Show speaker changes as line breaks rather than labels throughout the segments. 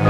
Yo,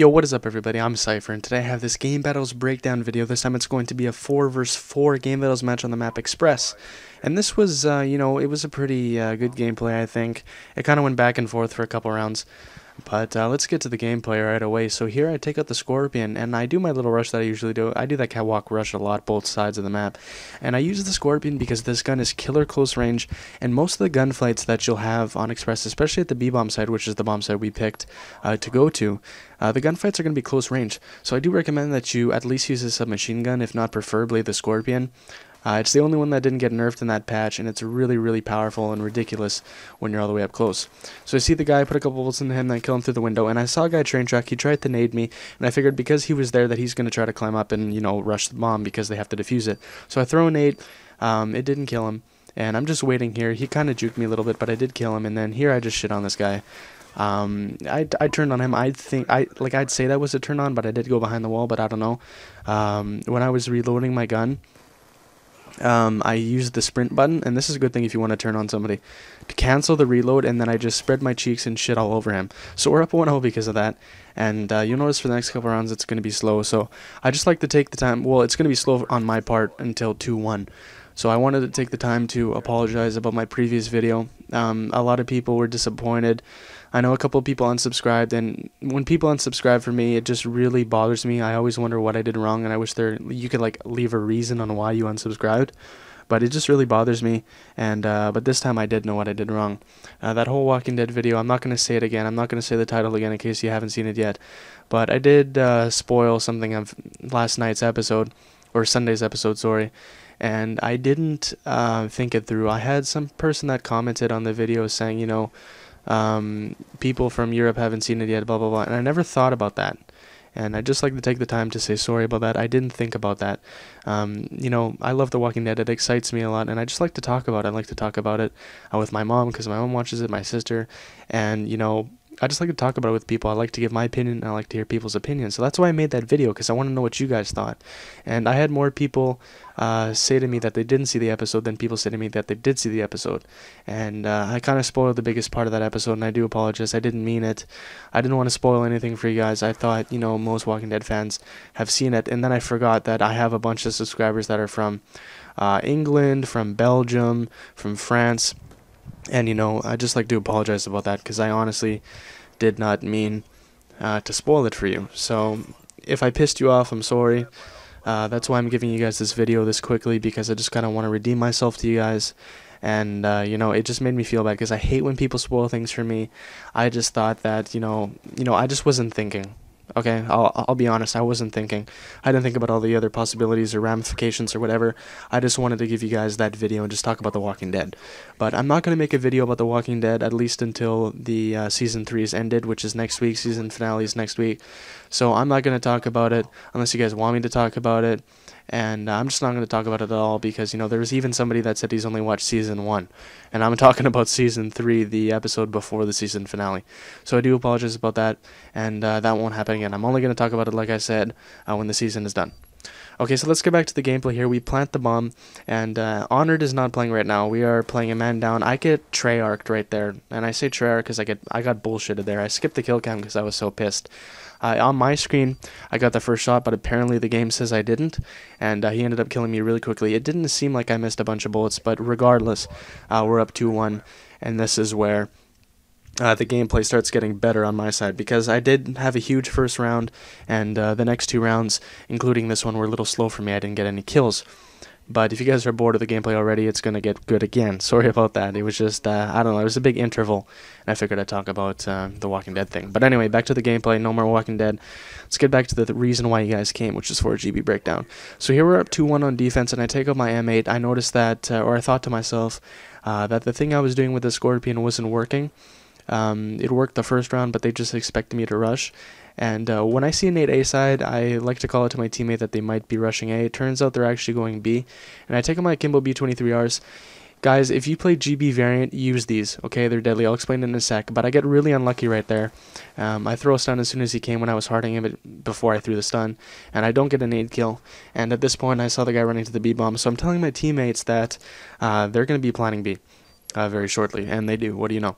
what is up everybody, I'm Cypher, and today I have this Game Battles breakdown video. This time it's going to be a 4 vs 4 Game Battles match on the map Express. And this was, you know, it was a pretty good gameplay, I think. It kind of went back and forth for a couple rounds. But let's get to the gameplay right away. So here I take out the Scorpion, and I do my little rush that I usually do. I do that catwalk rush a lot, both sides of the map. And I use the Scorpion because this gun is killer close range, and most of the gunfights that you'll have on Express, especially at the B-bomb side, which is the bomb side we picked to go to, the gunfights are going to be close range. So I do recommend that you at least use a submachine gun, if not preferably the Scorpion. It's the only one that didn't get nerfed in that patch, and it's really, really powerful and ridiculous when you're all the way up close. So I see the guy, put a couple bullets into him, then kill him through the window, and I saw a guy train track. He tried to nade me, and I figured because he was there that he's going to try to climb up and, you know, rush the bomb because they have to defuse it. So I throw a nade, it didn't kill him, and I'm just waiting here. He kind of juked me a little bit, but I did kill him, and then here I just shit on this guy. I turned on him. I'd say that was a turn on, but I did go behind the wall, but I don't know. When I was reloading my gun, I used the sprint button, and this is a good thing if you want to turn on somebody, to cancel the reload, and then I just spread my cheeks and shit all over him. So we're up 1-0 because of that, and you'll notice for the next couple rounds it's going to be slow, so I just like to take the time. Well, it's going to be slow on my part until 2-1. So I wanted to take the time to apologize about my previous video. A lot of people were disappointed. I know a couple of people unsubscribed, and when people unsubscribe for me, it just really bothers me. I always wonder what I did wrong, and I wish you could like leave a reason on why you unsubscribed. But it just really bothers me, and but this time I did know what I did wrong. That whole Walking Dead video, I'm not going to say it again. I'm not going to say the title again in case you haven't seen it yet. But I did spoil something of last night's episode, or Sunday's episode, sorry. And I didn't think it through. I had some person that commented on the video saying, you know, people from Europe haven't seen it yet, blah, blah, blah. And I never thought about that. And I'd just like to take the time to say sorry about that. I didn't think about that. You know, I love The Walking Dead. It excites me a lot, and I just like to talk about it. I like to talk about it with my mom, because my mom watches it, my sister, and, you know, I just like to talk about it with people. I like to give my opinion, and I like to hear people's opinions. So that's why I made that video, because I want to know what you guys thought. And I had more people say to me that they didn't see the episode than people say to me that they did see the episode. And I kind of spoiled the biggest part of that episode, and I do apologize. I didn't mean it. I didn't want to spoil anything for you guys. I thought, you know, most Walking Dead fans have seen it. And then I forgot that I have a bunch of subscribers that are from England, from Belgium, from France. And, you know, I just like to apologize about that, because I honestly did not mean to spoil it for you. So if I pissed you off, I'm sorry. That's why I'm giving you guys this video this quickly, because I just kind of want to redeem myself to you guys. And, you know, it just made me feel bad, because I hate when people spoil things for me. I just thought that, you know, I just wasn't thinking. Okay, I'll be honest, I wasn't thinking. I didn't think about all the other possibilities or ramifications or whatever. I just wanted to give you guys that video and just talk about The Walking Dead. But I'm not going to make a video about The Walking Dead, at least until the Season 3 is ended, which is next week. Season finale is next week. So I'm not going to talk about it unless you guys want me to talk about it. And I'm just not going to talk about it at all, because, you know, there was even somebody that said he's only watched Season 1. And I'm talking about Season 3, the episode before the season finale. So I do apologize about that, and that won't happen again. I'm only going to talk about it, like I said, when the season is done. Okay, so let's get back to the gameplay here. We plant the bomb, and Honored is not playing right now. We are playing a man down. I get Treyarched right there, and I say Treyarched because I got bullshitted there. I skipped the kill cam because I was so pissed. On my screen, I got the first shot, but apparently the game says I didn't, and he ended up killing me really quickly. It didn't seem like I missed a bunch of bullets, but regardless, we're up 2-1, and this is where the gameplay starts getting better on my side, because I did have a huge first round, and the next 2 rounds, including this one, were a little slow for me. I didn't get any kills. But if you guys are bored of the gameplay already, it's going to get good again. Sorry about that. It was just, I don't know, it was a big interval, and I figured I'd talk about the Walking Dead thing. But anyway, back to the gameplay, no more Walking Dead. Let's get back to the reason why you guys came, which is for a GB breakdown. So here we're up 2-1 on defense, and I take out my M8. I noticed that, or I thought to myself, that the thing I was doing with the Scorpion wasn't working. It worked the first round, but they just expected me to rush. And when I see a nade A side, I like to call it to my teammate that they might be rushing A. It turns out they're actually going B. And I take out my Kimbo B-23Rs, Guys, if you play GB variant, use these, okay? They're deadly. I'll explain it in a sec, but I get really unlucky right there. I throw a stun as soon as he came when I was harding him before I threw the stun, and I don't get a nade kill. And at this point, I saw the guy running to the B-bomb, so I'm telling my teammates that they're going to be planning B very shortly, and they do. What do you know?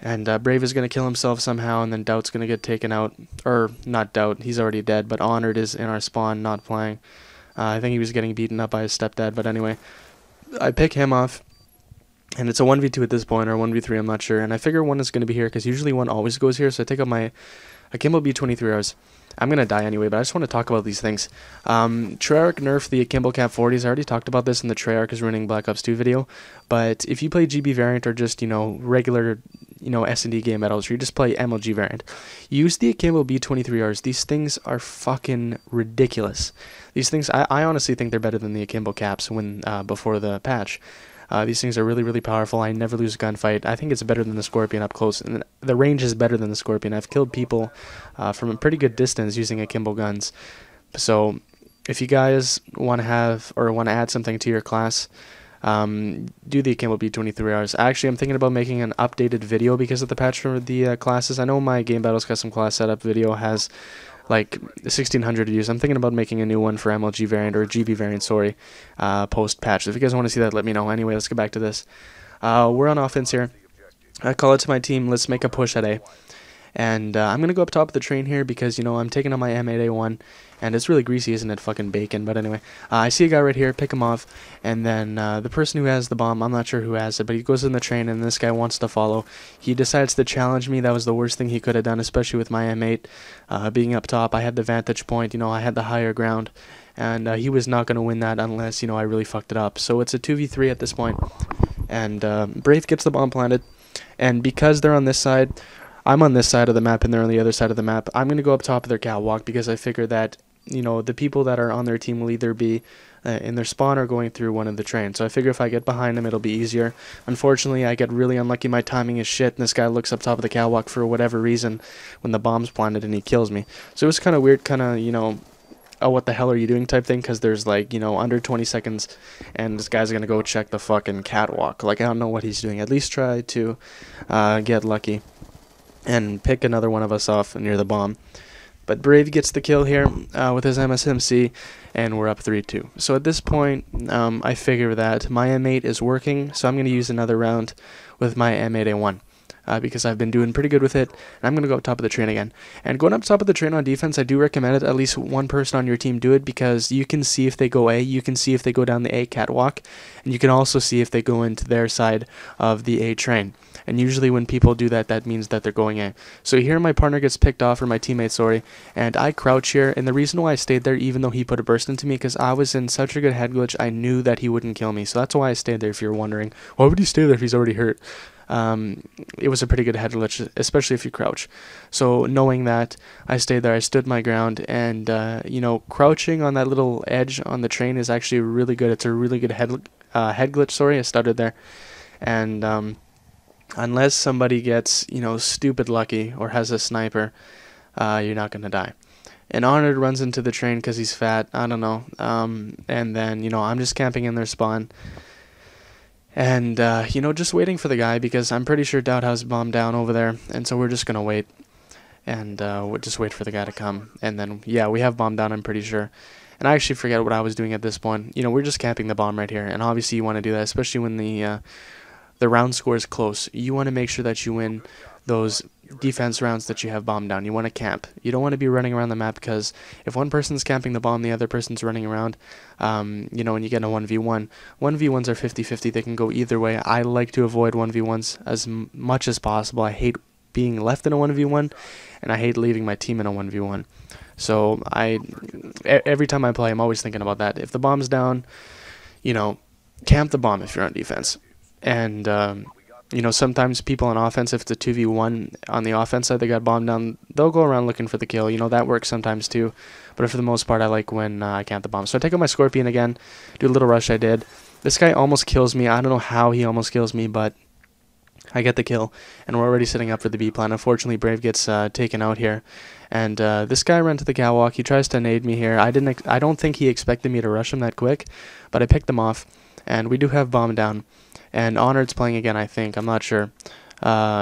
And Brave is going to kill himself somehow, and then Doubt's going to get taken out. Or, not Doubt, he's already dead, but Honored is in our spawn, not playing. I think he was getting beaten up by his stepdad, but anyway. I pick him off. And it's a 1v2 at this point, or 1v3, I'm not sure. And I figure one is going to be here, because usually one always goes here. So I take out my Akimbo B23Rs. I'm going to die anyway, but I just want to talk about these things. Treyarch nerfed the Akimbo Cap 40s. I already talked about this in the Treyarch is ruining Black Ops 2 video. But if you play GB variant or just, regular, S&D game battles, or you just play MLG variant, use the Akimbo B23Rs. These things are fucking ridiculous. These things, I honestly think they're better than the Akimbo Caps before the patch. These things are really, really powerful. I never lose a gunfight. I think it's better than the Scorpion up close. And the range is better than the Scorpion. I've killed people from a pretty good distance using Akimbo guns. So if you guys want to have or want to add something to your class, do the Akimbo B23Rs. Actually, I'm thinking about making an updated video because of the patch for the classes. I know my Game Battles custom class setup video has like 1600 views. I'm thinking about making a new one for MLG variant or GB variant, sorry, post patch. If you guys want to see that, let me know. Anyway, let's get back to this. We're on offense here. I call it to my team, let's make a push at A. And I'm going to go up top of the train here because, I'm taking on my M8A1. And it's really greasy, isn't it? Fucking bacon. But anyway, I see a guy right here, pick him off. And then the person who has the bomb, I'm not sure who has it, but he goes in the train and this guy wants to follow. He decides to challenge me. That was the worst thing he could have done, especially with my M8 being up top. I had the vantage point, I had the higher ground. And he was not going to win that unless, I really fucked it up. So it's a 2v3 at this point. And Brave gets the bomb planted. And because they're on this side, I'm on this side of the map and they're on the other side of the map, I'm going to go up top of their catwalk because I figure that, the people that are on their team will either be in their spawn or going through one of the trains. So I figure if I get behind them, it'll be easier. Unfortunately, I get really unlucky. My timing is shit, and this guy looks up top of the catwalk for whatever reason when the bomb's planted and he kills me. So it was kind of weird, oh, what the hell are you doing type thing, because there's like, under 20 seconds and this guy's gonna go check the fucking catwalk. Like, I don't know what he's doing. At least try to get lucky and pick another one of us off near the bomb. But Brave gets the kill here with his MSMC, and we're up 3-2. So at this point, I figure that my M8 is working, so I'm going to use another round with my M8A1. Because I've been doing pretty good with it, and I'm going to go up top of the train again. And going up top of the train on defense, I do recommend it. At least one person on your team do it, because you can see if they go A, you can see if they go down the A catwalk, and you can also see if they go into their side of the A train. And usually when people do that, that means that they're going A. So here my partner gets picked off, or my teammate, sorry, and I crouch here, and the reason why I stayed there, even though he put a burst into me, because I was in such a good head glitch, I knew that he wouldn't kill me. So that's why I stayed there, if you're wondering. Why would he stay there if he's already hurt? It was a pretty good head glitch, especially if you crouch. So knowing that, I stayed there, I stood my ground, and crouching on that little edge on the train is actually really good. It's a really good head glitch, sorry, I stuttered there. And unless somebody gets, stupid lucky or has a sniper, you're not going to die. And Honored runs into the train because he's fat, I don't know, and then, I'm just camping in their spawn. And, just waiting for the guy, because I'm pretty sure Doubt has bomb down over there, and so we're just going to wait, and we'll just wait for the guy to come, and then, yeah, we have bomb down, I'm pretty sure, and I actually forget what I was doing at this point. We're just camping the bomb right here, and obviously you want to do that, especially when the round score is close. You want to make sure that you win those defense rounds that you have bomb down. You want to camp. You don't want to be running around the map, because if one person's camping the bomb, the other person's running around, and you get in a 1v1. 1v1s are 50-50. They can go either way. I like to avoid 1v1s as much as possible. I hate being left in a 1v1, and I hate leaving my team in a 1v1. So every time I play, I'm always thinking about that. If the bomb's down, camp the bomb if you're on defense. And sometimes people on offense, if it's a 2v1 on the offense side, they got bombed down, they'll go around looking for the kill. That works sometimes too. But for the most part, I like when I camp the bomb. So I take out my Scorpion again, do a little rush I did. This guy almost kills me. I don't know how he almost kills me, but I get the kill. And we're already setting up for the B plan. Unfortunately, Brave gets taken out here. And this guy ran to the catwalk. He tries to nade me here. I don't think he expected me to rush him that quick, but I picked him off. and we do have bomb down. And Honored's playing again, I think. I'm not sure.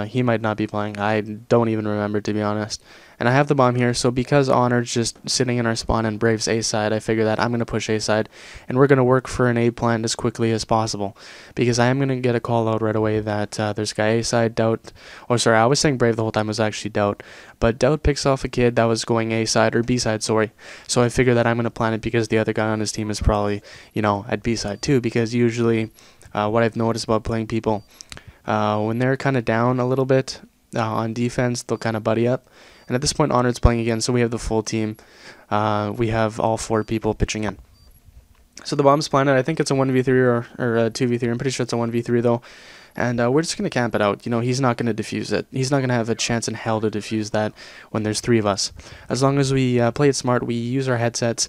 He might not be playing. I don't even remember, to be honest. And I have the bomb here, so because Honored's just sitting in our spawn and Brave's A side, I figure that I'm going to push A side, and we're going to work for an A plant as quickly as possible. Because I am going to get a call out right away that there's a guy A side, Doubt, or sorry, I was saying Brave the whole time, it was actually Doubt. But Doubt picks off a kid that was going A side, or B side, sorry. So I figure that I'm going to plant it because the other guy on his team is probably, you know, at B side too, because usually what I've noticed about playing people, when they're kind of down a little bit on defense, they'll kind of buddy up. And at this point, Honored's playing again, so we have the full team. We have all 4 people pitching in. So the bomb's planted. I think it's a 1v3 or a 2v3. I'm pretty sure it's a 1v3 though. And we're just going to camp it out. You know, he's not going to defuse it. He's not going to have a chance in hell to defuse that when there's 3 of us. As long as we play it smart, we use our headsets,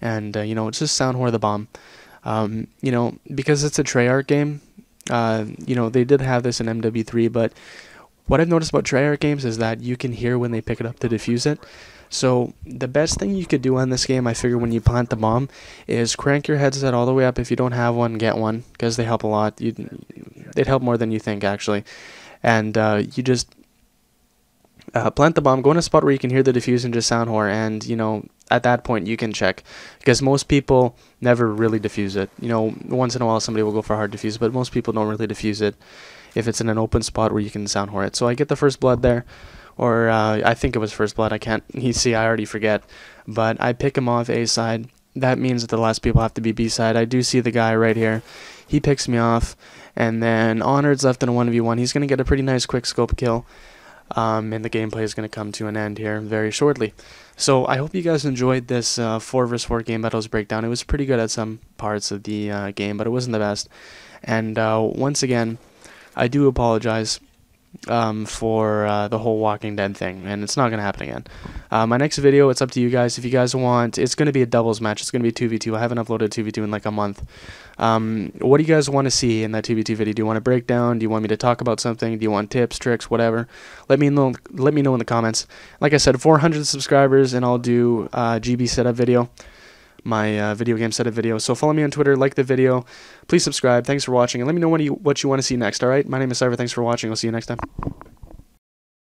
and, you know, it's just sound whore the bomb. You know, because it's a Treyarch game, you know, they did have this in MW3, but what I've noticed about Treyarch games is that you can hear when they pick it up to defuse it. So the best thing you could do on this game, I figure, when you plant the bomb, is crank your headset all the way up. If you don't have one, get one, because they help a lot. They'd help more than you think, actually. And you just plant the bomb, go in a spot where you can hear the defuse and just sound whore, and, you know, at that point you can check, because most people never really defuse it. You know, once in a while somebody will go for a hard defuse, but most people don't really defuse it if it's in an open spot where you can sound whore it. So I get the first blood there, or I think it was first blood. I can't, I already forget, but I pick him off A side. That means that the last people have to be B side. I do see the guy right here. He picks me off, and then Honored's left in a 1v1. He's going to get a pretty nice quick scope kill. And the gameplay is going to come to an end here very shortly. So I hope you guys enjoyed this 4 vs 4 game battles breakdown. It was pretty good at some parts of the game, but it wasn't the best. And once again, I do apologize for the whole Walking Dead thing, and it's not going to happen again. My next video, it's up to you guys. If you guys want, it's going to be a doubles match. It's going to be 2v2. I haven't uploaded 2v2 in like a month. What do you guys want to see in that 2v2 video? Do you want a breakdown? Do you want me to talk about something? Do you want tips, tricks, whatever? Let me know in the comments. Like I said, 400 subscribers, and I'll do GB setup video, my video game setup video. So follow me on Twitter, like the video, please subscribe. Thanks for watching, and let me know what you want to see next. Alright, my name is GameBattles. Thanks for watching. I'll see you next time.